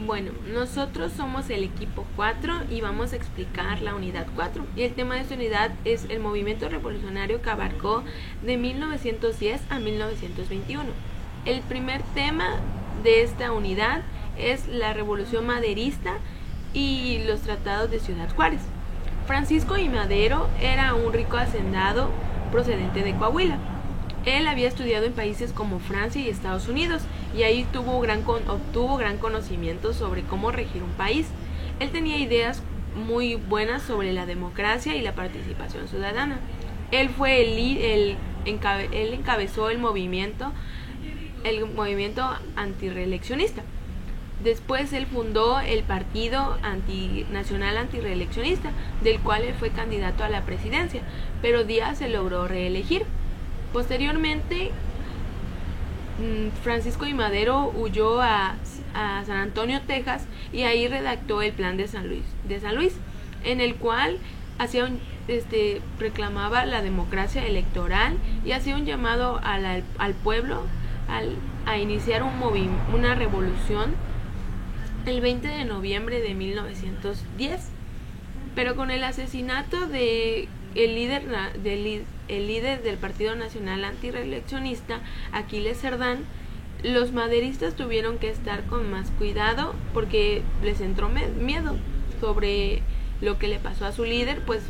Bueno, nosotros somos el equipo 4 y vamos a explicar la unidad 4. Y el tema de esta unidad es el movimiento revolucionario que abarcó de 1910 a 1921. El primer tema de esta unidad es la Revolución Maderista y los tratados de Ciudad Juárez. Francisco I. Madero era un rico hacendado procedente de Coahuila. Él había estudiado en países como Francia y Estados Unidos y ahí obtuvo gran conocimiento sobre cómo regir un país. Él tenía ideas muy buenas sobre la democracia y la participación ciudadana. Él encabezó el movimiento antirreeleccionista. Después él fundó el Partido Nacional Antirreeleccionista, del cual él fue candidato a la presidencia, pero Díaz se logró reelegir. Posteriormente, Francisco I. Madero huyó a San Antonio, Texas, y ahí redactó el Plan de San Luis, en el cual reclamaba la democracia electoral y hacía un llamado al pueblo a iniciar una revolución el 20 de noviembre de 1910. Pero con el asesinato de el líder del Partido Nacional Antirreeleccionista, Aquiles Cerdán, los maderistas tuvieron que estar con más cuidado porque les entró miedo sobre lo que le pasó a su líder, pues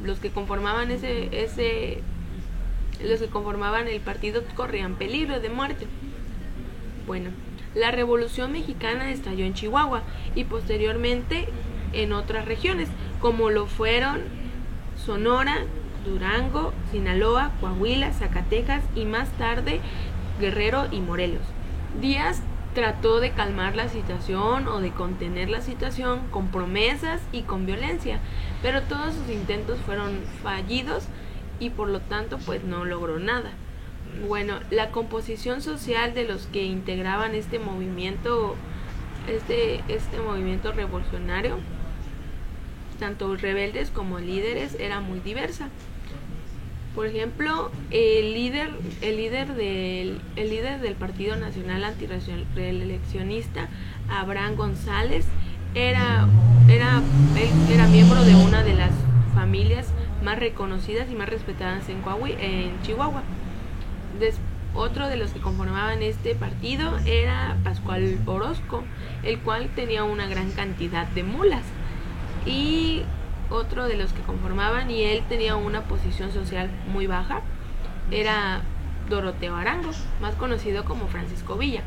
los que conformaban el partido corrían peligro de muerte. Bueno, la Revolución Mexicana estalló en Chihuahua y posteriormente en otras regiones, como lo fueron Sonora, Durango, Sinaloa, Coahuila, Zacatecas y más tarde Guerrero y Morelos. Díaz trató de calmar la situación o de contener la situación con promesas y con violencia, pero todos sus intentos fueron fallidos y por lo tanto pues no logró nada. Bueno, la composición social de los que integraban este movimiento revolucionario, tanto rebeldes como líderes, era muy diversa. Por ejemplo, el líder del Partido Nacional Antirreeleccionista, Abraham González, él era miembro de una de las familias más reconocidas y más respetadas en Chihuahua. Otro de los que conformaban este partido era Pascual Orozco, el cual tenía una gran cantidad de mulas. Y otro de los que conformaban, y él tenía una posición social muy baja, era Doroteo Arango, más conocido como Francisco Villa.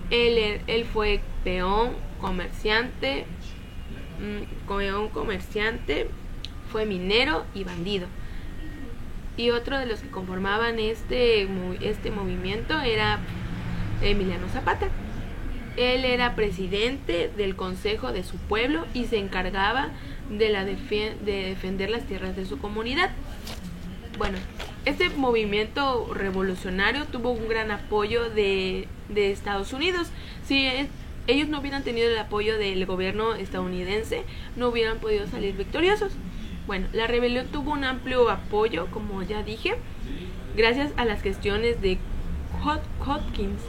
Él fue peón, comerciante, fue minero y bandido. Y otro de los que conformaban este movimiento era Emiliano Zapata. Él era presidente del consejo de su pueblo y se encargaba de defender las tierras de su comunidad. Bueno, este movimiento revolucionario tuvo un gran apoyo de Estados Unidos. Si ellos no hubieran tenido el apoyo del gobierno estadounidense, no hubieran podido salir victoriosos. Bueno, la rebelión tuvo un amplio apoyo, como ya dije, gracias a las gestiones de Hopkins.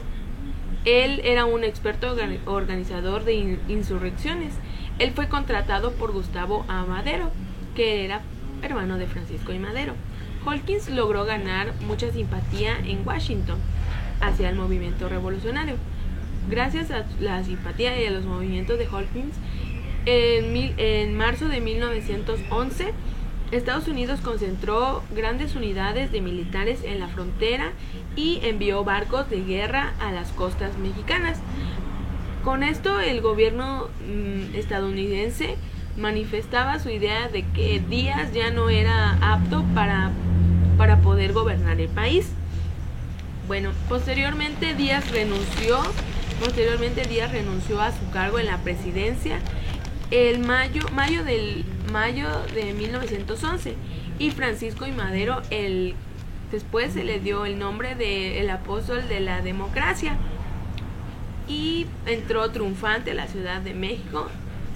Él era un experto organizador de insurrecciones. Él fue contratado por Gustavo A. Madero, que era hermano de Francisco I. Madero. Hopkins logró ganar mucha simpatía en Washington hacia el movimiento revolucionario. Gracias a la simpatía y a los movimientos de Hopkins, en marzo de 1911, Estados Unidos concentró grandes unidades de militares en la frontera y envió barcos de guerra a las costas mexicanas. Con esto, el gobierno estadounidense manifestaba su idea de que Díaz ya no era apto para poder gobernar el país. Bueno, posteriormente Díaz renunció a su cargo en la presidencia el mayo de 1911, y Francisco I. Madero después se le dio el nombre de el apóstol de la democracia y entró triunfante a la Ciudad de México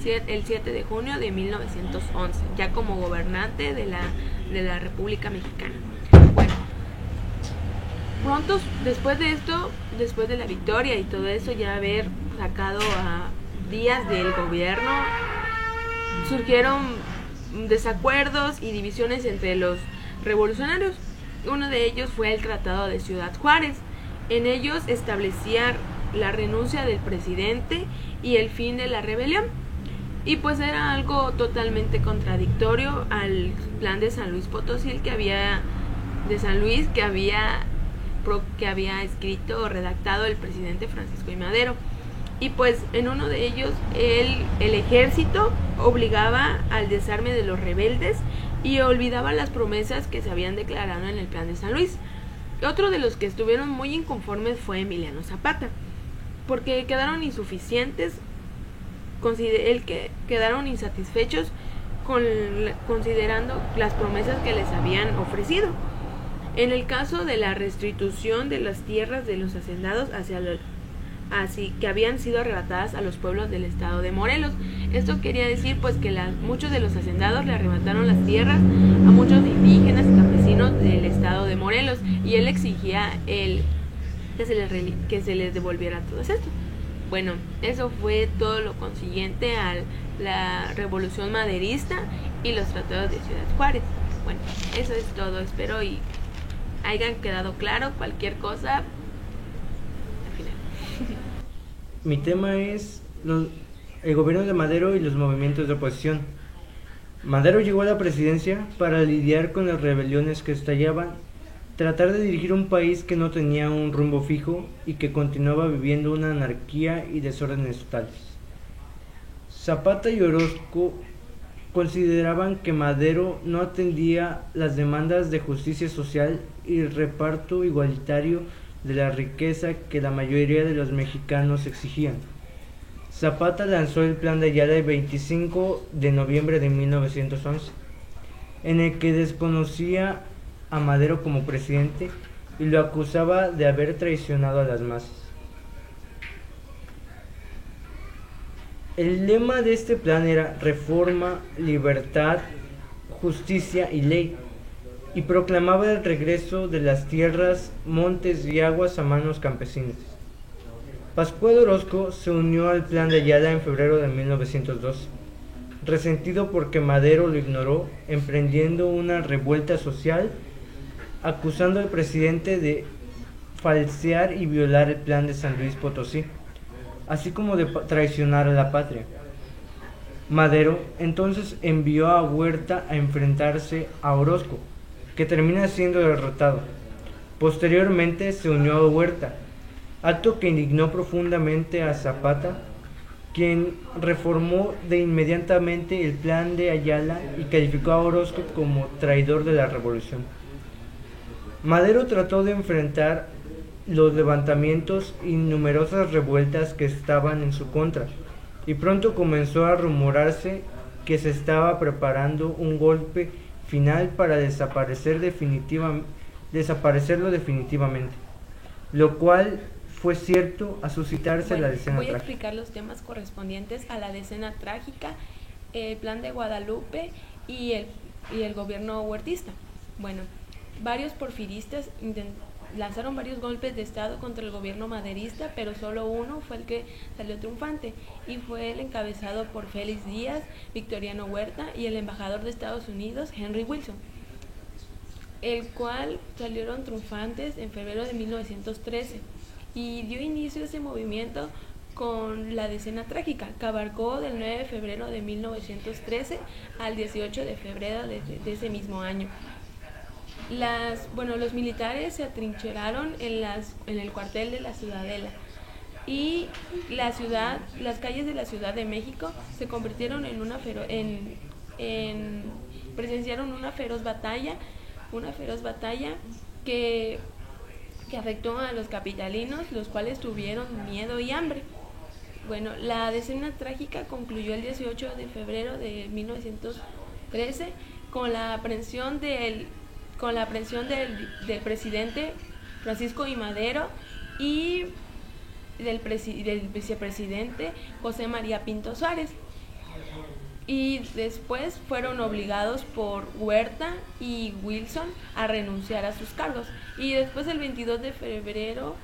el 7 de junio de 1911, ya como gobernante de la República Mexicana. Bueno, pronto después de esto, después de la victoria y todo eso, ya haber sacado días del gobierno surgieron desacuerdos y divisiones entre los revolucionarios. Uno de ellos fue el Tratado de Ciudad Juárez. En ellos establecía la renuncia del presidente y el fin de la rebelión. Y pues era algo totalmente contradictorio al plan de San Luis Potosí que había escrito o redactado el presidente Francisco I. Madero. Y pues en uno de ellos el ejército obligaba al desarme de los rebeldes y olvidaba las promesas que se habían declarado en el plan de San Luis. Otro de los que estuvieron muy inconformes fue Emiliano Zapata, porque quedaron insuficientes, quedaron insatisfechos considerando las promesas que les habían ofrecido. En el caso de la restitución de las tierras de los hacendados así que habían sido arrebatadas a los pueblos del estado de Morelos. Esto quería decir pues que muchos de los hacendados le arrebataron las tierras a muchos indígenas y campesinos del estado de Morelos, y él exigía que se les devolviera todo esto. Bueno, eso fue todo lo consiguiente a la revolución maderista y los tratados de Ciudad Juárez. Bueno, eso es todo, espero y hayan quedado claro cualquier cosa al final. Mi tema es el gobierno de Madero y los movimientos de oposición. Madero llegó a la presidencia para lidiar con las rebeliones que estallaban, tratar de dirigir un país que no tenía un rumbo fijo y que continuaba viviendo una anarquía y desórdenes totales. Zapata y Orozco consideraban que Madero no atendía las demandas de justicia social y reparto igualitario de la riqueza que la mayoría de los mexicanos exigían. Zapata lanzó el Plan de Ayala el 25 de noviembre de 1911, en el que desconocía a Madero como presidente y lo acusaba de haber traicionado a las masas. El lema de este plan era reforma, libertad, justicia y ley, y proclamaba el regreso de las tierras, montes y aguas a manos campesinas. Pascual Orozco se unió al plan de Ayala en febrero de 1912, resentido porque Madero lo ignoró, emprendiendo una revuelta social, acusando al presidente de falsear y violar el plan de San Luis Potosí, así como de traicionar a la patria. Madero entonces envió a Huerta a enfrentarse a Orozco, que termina siendo derrotado. Posteriormente se unió a Huerta, acto que indignó profundamente a Zapata, quien reformó de inmediatamente el plan de Ayala y calificó a Orozco como traidor de la revolución. Madero trató de enfrentar los levantamientos y numerosas revueltas que estaban en su contra, y pronto comenzó a rumorarse que se estaba preparando un golpe final para desaparecerlo definitivamente, lo cual fue cierto a suscitarse la decena trágica. Voy a explicar los temas correspondientes a la decena trágica, el plan de Guadalupe y el gobierno huertista. Bueno, varios porfiristas lanzaron varios golpes de estado contra el gobierno maderista, pero solo uno fue el que salió triunfante, y fue el encabezado por Félix Díaz, Victoriano Huerta y el embajador de Estados Unidos, Henry Wilson, el cual salieron triunfantes en febrero de 1913 y dio inicio a ese movimiento con la decena trágica, que abarcó del 9 de febrero de 1913 al 18 de febrero de ese mismo año. Los militares se atrincheraron en el cuartel de la Ciudadela, y las calles de la Ciudad de México se convirtieron presenciaron una feroz batalla que afectó a los capitalinos, los cuales tuvieron miedo y hambre. Bueno, la decena trágica concluyó el 18 de febrero de 1913 con la aprehensión del presidente Francisco I. Madero y del vicepresidente José María Pinto Suárez. Y después fueron obligados por Huerta y Wilson a renunciar a sus cargos. Y después, el 22 de febrero,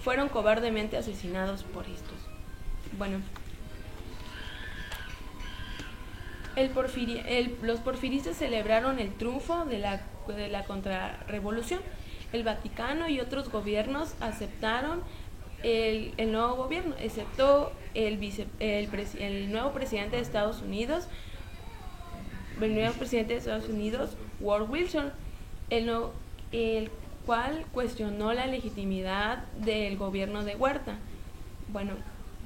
fueron cobardemente asesinados por estos. Bueno, Los porfiristas celebraron el triunfo de la contrarrevolución. El Vaticano y otros gobiernos aceptaron el nuevo gobierno, excepto el nuevo presidente de Estados Unidos, Woodrow Wilson, el cual cuestionó la legitimidad del gobierno de Huerta. Bueno,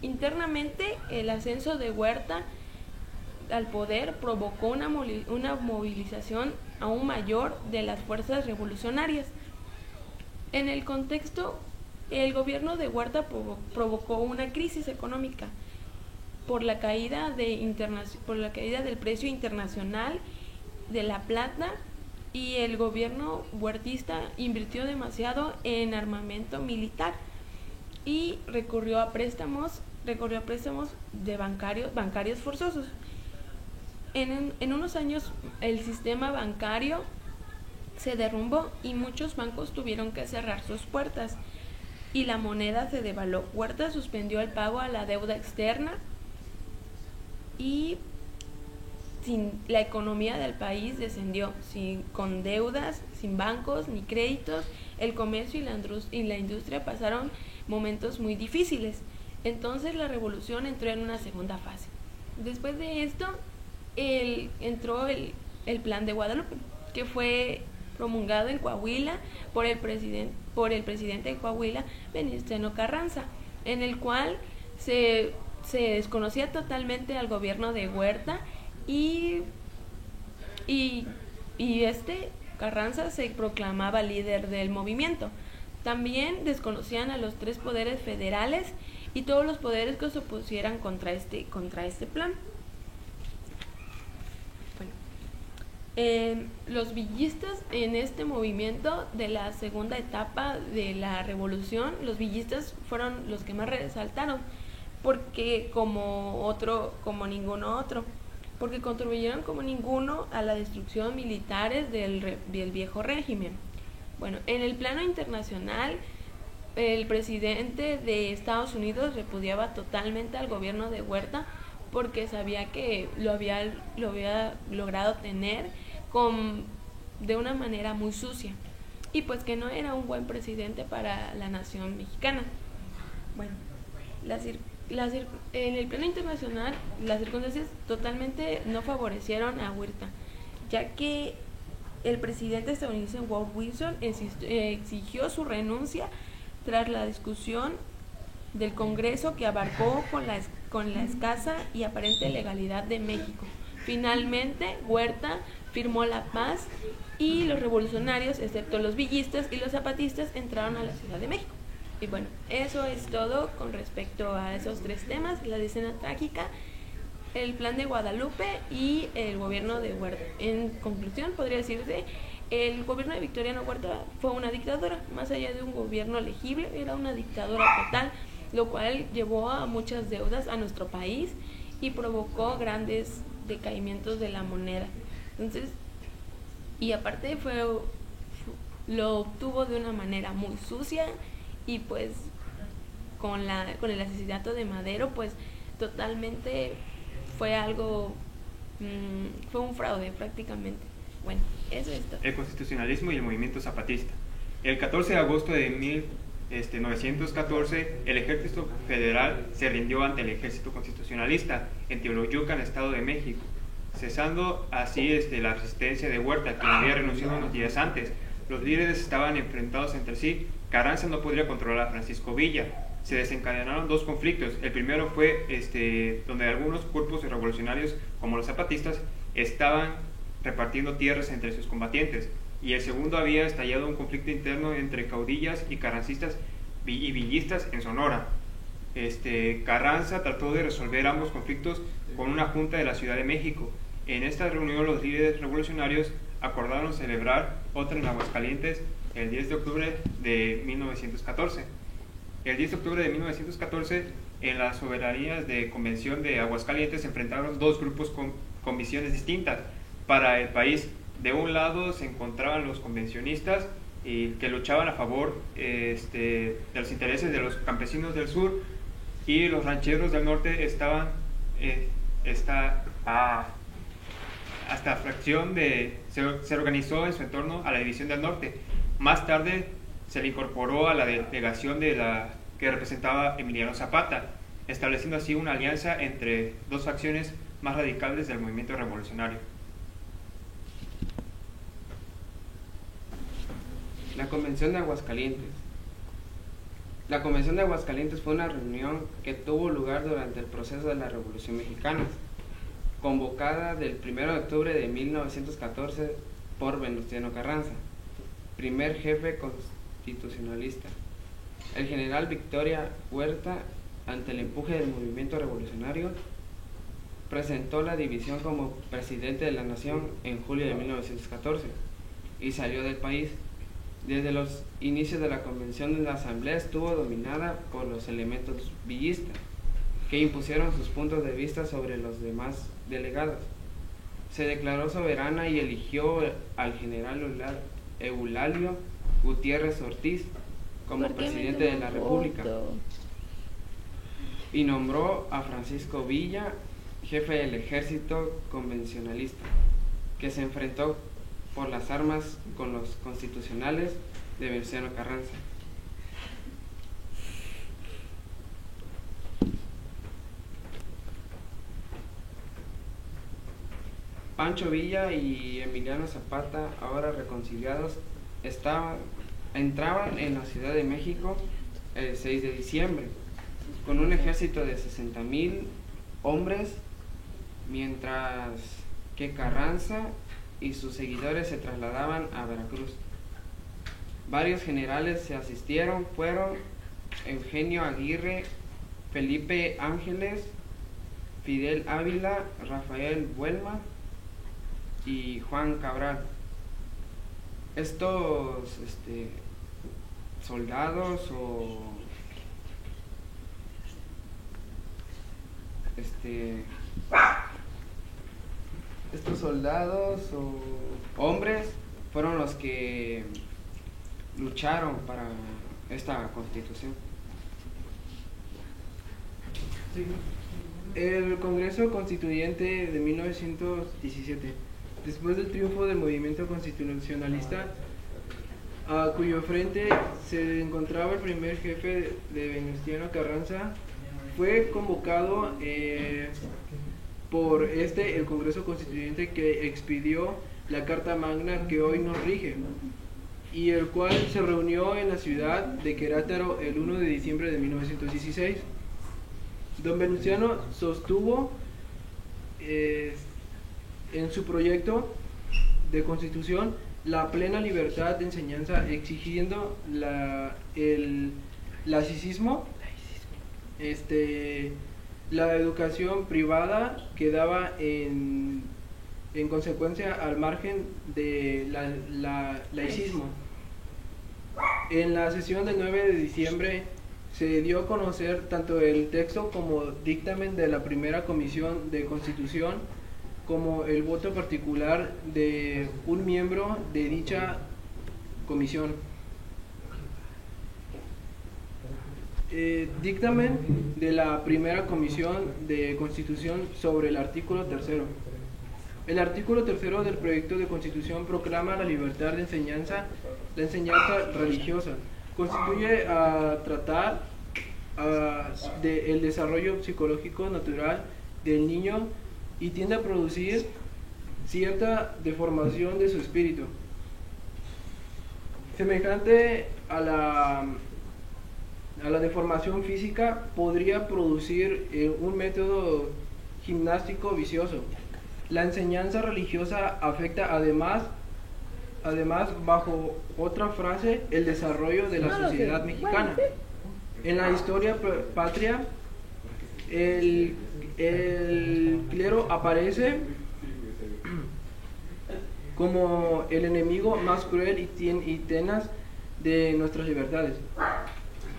internamente el ascenso de Huerta al poder provocó una movilización aún mayor de las fuerzas revolucionarias. En el contexto, el gobierno de Huerta provocó una crisis económica por la caída del precio internacional de la plata, y el gobierno huertista invirtió demasiado en armamento militar y recurrió a préstamos de bancarios forzosos. En unos años el sistema bancario se derrumbó y muchos bancos tuvieron que cerrar sus puertas y la moneda se devaluó. Huerta suspendió el pago a la deuda externa y la economía del país descendió, con deudas, sin bancos ni créditos. El comercio y la industria pasaron momentos muy difíciles. Entonces la revolución entró en una segunda fase. Después de esto entró el Plan de Guadalupe, que fue promulgado en Coahuila por el presidente de Coahuila, Venustiano Carranza, en el cual se desconocía totalmente al gobierno de Huerta y Carranza se proclamaba líder del movimiento. También desconocían a los 3 poderes federales y todos los poderes que se opusieran contra este plan. Los villistas en este movimiento de la segunda etapa de la revolución, los villistas fueron los que más resaltaron, porque porque contribuyeron como ninguno a la destrucción militares del viejo régimen. Bueno, en el plano internacional, el presidente de Estados Unidos repudiaba totalmente al gobierno de Huerta porque sabía que lo había logrado tener de una manera muy sucia y pues que no era un buen presidente para la nación mexicana. Bueno, en el plano internacional las circunstancias totalmente no favorecieron a Huerta, ya que el presidente estadounidense Woodrow Wilson exigió su renuncia tras la discusión del Congreso que abarcó con la escasa y aparente legalidad de México. Finalmente, Huerta firmó la paz y los revolucionarios, excepto los villistas y los zapatistas, entraron a la Ciudad de México. Y bueno, eso es todo con respecto a esos 3 temas: la decena trágica, el Plan de Guadalupe y el gobierno de Huerta. En conclusión, podría decirse, el gobierno de Victoriano Huerta fue una dictadura, más allá de un gobierno legible, era una dictadura total, lo cual llevó a muchas deudas a nuestro país y provocó grandes decaimientos de la moneda. Entonces, y aparte lo obtuvo de una manera muy sucia, y pues con el asesinato de Madero, pues totalmente fue fue un fraude prácticamente. Bueno, eso es todo. El constitucionalismo y el movimiento zapatista. El 14 de agosto de 1914, el ejército federal se rindió ante el ejército constitucionalista en Teoloyucan, Estado de México, cesando así la resistencia de Huerta, quien había renunciado unos días antes. Los líderes estaban enfrentados entre sí. Carranza no podría controlar a Francisco Villa. Se desencadenaron 2 conflictos. El primero fue donde algunos cuerpos revolucionarios, como los zapatistas, estaban repartiendo tierras entre sus combatientes. Y el segundo, había estallado un conflicto interno entre caudillas y carrancistas y villistas en Sonora. Carranza trató de resolver ambos conflictos con una junta de la Ciudad de México. En esta reunión, los líderes revolucionarios acordaron celebrar otra en Aguascalientes el 10 de octubre de 1914. El 10 de octubre de 1914, en las soberanías de convención de Aguascalientes, se enfrentaron 2 grupos con visiones distintas para el país. De un lado se encontraban los convencionistas que luchaban a favor de los intereses de los campesinos del sur, y los rancheros del norte estaban hasta fracción se organizó en su entorno a la División del Norte. Más tarde se le incorporó a la delegación que representaba Emiliano Zapata, estableciendo así una alianza entre dos facciones más radicales del movimiento revolucionario. La Convención de Aguascalientes. La Convención de Aguascalientes fue una reunión que tuvo lugar durante el proceso de la Revolución Mexicana, convocada del 1 de octubre de 1914 por Venustiano Carranza, primer jefe constitucionalista. El general Victoria Huerta, ante el empuje del movimiento revolucionario, presentó la división como presidente de la nación en julio de 1914 y salió del país. Desde los inicios de la convención, la asamblea estuvo dominada por los elementos villistas, que impusieron sus puntos de vista sobre los demás delegados. Se declaró soberana y eligió al general Eulalio Gutiérrez Ortiz como presidente de la República y nombró a Francisco Villa jefe del ejército convencionalista, que se enfrentó por las armas con los constitucionales de Venustiano Carranza. Pancho Villa y Emiliano Zapata, ahora reconciliados, entraban en la Ciudad de México el 6 de diciembre con un ejército de 60,000 hombres, mientras que Carranza y sus seguidores se trasladaban a Veracruz. Varios generales se asistieron, fueron Eugenio Aguirre, Felipe Ángeles, Fidel Ávila, Rafael Buelma y Juan Cabral. Estos soldados o hombres fueron los que lucharon para esta constitución. Sí. El Congreso Constituyente de 1917, después del triunfo del movimiento constitucionalista, a cuyo frente se encontraba el primer jefe de Venustiano Carranza, fue convocado por el Congreso Constituyente, que expidió la Carta Magna que hoy nos rige, y el cual se reunió en la ciudad de Querétaro el 1 de diciembre de 1916. Don Venustiano sostuvo en su proyecto de constitución la plena libertad de enseñanza, exigiendo el laicismo, la educación privada quedaba en consecuencia al margen de laicismo. En la sesión del 9 de diciembre se dio a conocer tanto el texto como dictamen de la primera comisión de Constitución, como el voto particular de un miembro de dicha comisión. Dictamen de la primera comisión de Constitución sobre el artículo 3. El artículo 3 del proyecto de Constitución proclama la libertad de enseñanza, la enseñanza religiosa. Constituye a tratar del desarrollo psicológico natural del niño y tiende a producir cierta deformación de su espíritu, semejante a la deformación física. Podría producir un método gimnástico vicioso. La enseñanza religiosa afecta además, bajo otra frase, el desarrollo de la sociedad mexicana. En la historia patria, el clero aparece como el enemigo más cruel y tenaz de nuestras libertades.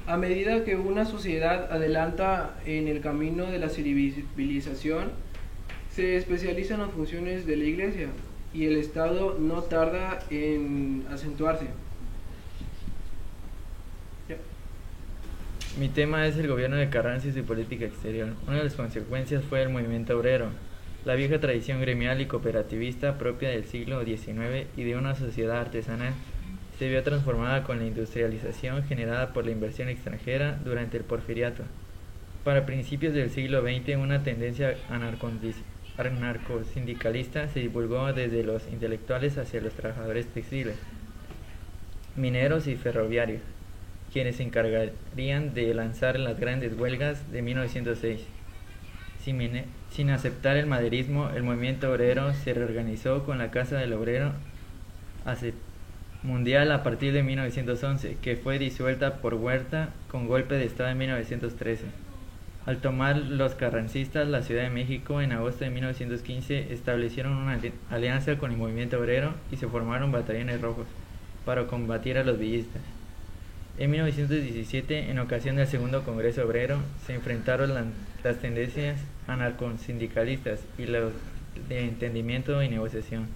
A medida que una sociedad adelanta en el camino de la civilización, se especializan las funciones de la Iglesia y el Estado no tarda en acentuarse. Mi tema es el gobierno de Carranza y su política exterior. Una de las consecuencias fue el movimiento obrero. La vieja tradición gremial y cooperativista propia del siglo XIX y de una sociedad artesanal se vio transformada con la industrialización generada por la inversión extranjera durante el Porfiriato. Para principios del siglo XX, una tendencia anarcosindicalista se divulgó desde los intelectuales hacia los trabajadores textiles, mineros y ferroviarios, quienes se encargarían de lanzar las grandes huelgas de 1906. Sin aceptar el maderismo, el movimiento obrero se reorganizó con la Casa del Obrero Mundial a partir de 1911, que fue disuelta por Huerta con golpe de Estado en 1913. Al tomar los carrancistas la Ciudad de México en agosto de 1915, establecieron una alianza con el movimiento obrero y se formaron batallones rojos para combatir a los villistas. En 1917, en ocasión del segundo Congreso Obrero, se enfrentaron las tendencias anarcosindicalistas y los de entendimiento y negociación.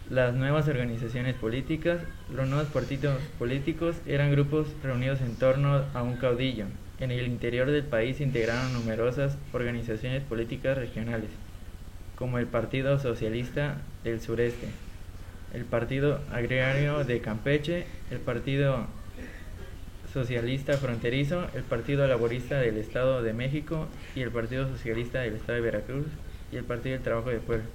Las nuevas organizaciones políticas, los nuevos partidos políticos eran grupos reunidos en torno a un caudillo. En el interior del país se integraron numerosas organizaciones políticas regionales, como el Partido Socialista del Sureste, el Partido Agrario de Campeche, el Partido Socialista Fronterizo, el Partido Laborista del Estado de México y el Partido Socialista del Estado de Veracruz y el Partido del Trabajo de Puebla.